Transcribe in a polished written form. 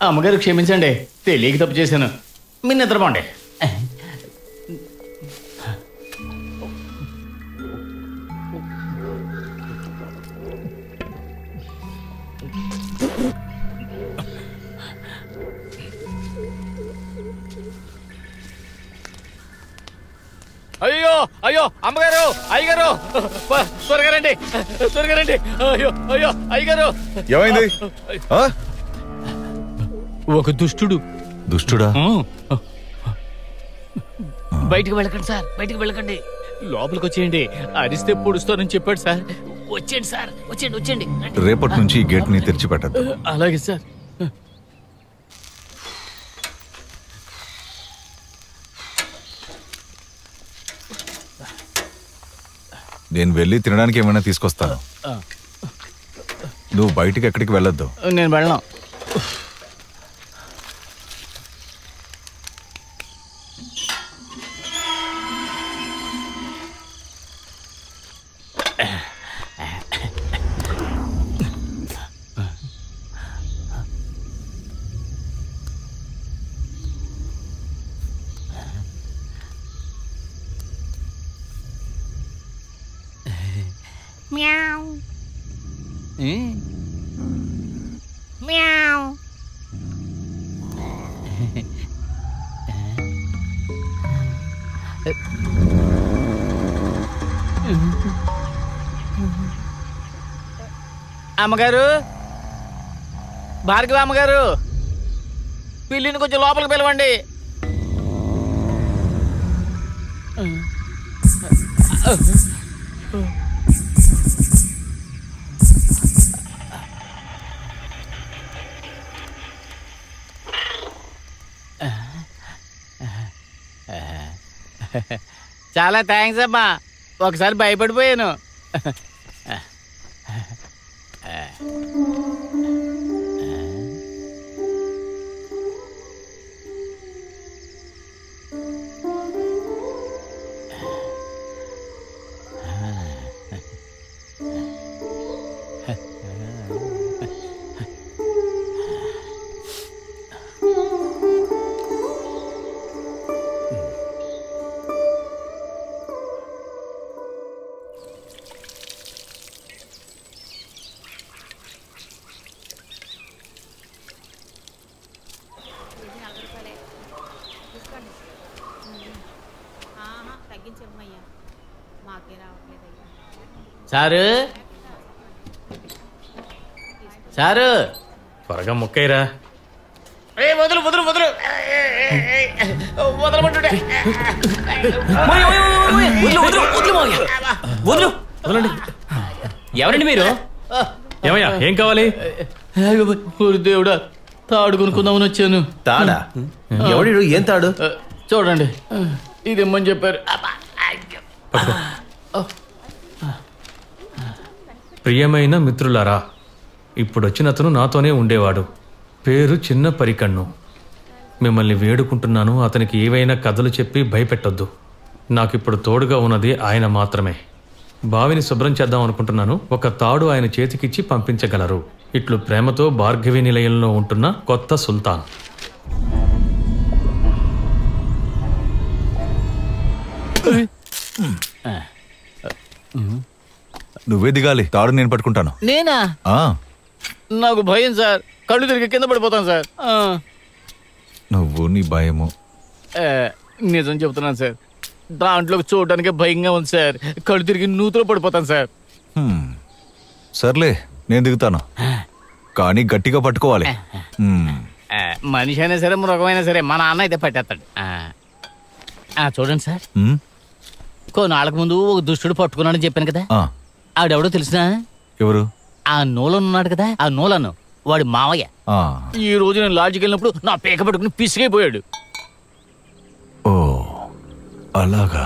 అమ్మగారు క్షమించండి, తెలియక తప్పు చేశాను. మీరు నిద్రపోండి. అయ్యో అయ్యో అమ్మగారు, అయ్యగారు, త్వరగా రండి, త్వరగా రండి. అయ్యో అయ్యో అయ్యగారు. ఏమైంది? ఒక దుష్టుడు. దుష్టుడా? బయటికి వెళ్ళకండి సార్, బయటికి వెళ్ళకండి, లోపలికి వచ్చేయండి. అరిస్తే పొడుస్తానని చెప్పాడు సార్. వచ్చేయండి సార్, వచ్చేయండి, వచ్చేయండి. రేపటి నుంచి ఈ గేట్ ని తెరిచిపెట్టద్దు. అలాగే సార్. నేను వెళ్ళి తినడానికి ఏమైనా తీసుకొస్తాను. నువ్వు బయటికి ఎక్కడికి వెళ్ళొద్దు. నేను వెళ్ళను. Meow. Meow. అమ్మగారు, భార్గవ అమ్మగారు, పిల్లిని కొంచెం లోపలికి పిలవండి. చాలా థ్యాంక్స్ అమ్మా, ఒకసారి భయపడిపోయాను. సారు, సారు, త్వరగా ముక్కైరా. వదులు వదులు వదులు వదలమంటుండే. ఎవరండి మీరు? ఏమయ్యా, ఏం కావాలి? దేవుడా, తాడు కొనుక్కుందామని వచ్చాను. తాడా? ఎవడు? ఏం తాడు? చూడండి, ఇది ఇమ్మని చెప్పారు. ప్రియమైన మిత్రులారా, ఇప్పుడొచ్చినతను నాతోనే ఉండేవాడు. పేరు చిన్న పరికన్ను. మిమ్మల్ని వేడుకుంటున్నాను, అతనికి ఏవైనా కథలు చెప్పి భయపెట్టొద్దు. నాకిప్పుడు తోడుగా ఉన్నది ఆయన మాత్రమే. బావిని శుభ్రం చేద్దాం అనుకుంటున్నాను. ఒక తాడు ఆయన చేతికిచ్చి పంపించగలరు. ఇట్లు ప్రేమతో భార్గవి నిలయంలో ఉంటున్న కొత్త సుల్తాన్. నువ్వే దిగాలి, తాడు నేను పట్టుకుంటాను. నేనా? నాకు భయం సార్, కళ్ళు తిరిగి కింద పడిపోతాను సార్. నువ్వు నీ భయము. నిజం చెబుతున్నాను సార్, దాంట్లోకి చూడడానికి భయంగా ఉంది సార్. కళ్ళు తిరిగి నూతులో పడిపోతాను సార్. సర్లే, నేను దిగుతాను, కానీ గట్టిగా పట్టుకోవాలి. మనిషి అయినా సరే, మృగమైనా సరే, మా నాన్న అయితే పట్టేస్తాడు. చూడండి సార్, కొన్నాళ్ళకు ముందు ఒక దుష్టుడు పట్టుకున్నాడని చెప్పాను కదా, ఆడెవడో తెలిసినా? ఎవరు? ఆ నూలను ఉన్నాడు కదా, ఆ నూలను వాడి మావయ్య. ఈ రోజు నేను లాడ్జికి వెళ్ళినప్పుడు నా పేక పట్టుకుని పిసిగైపోయాడు. ఓ అలాగా.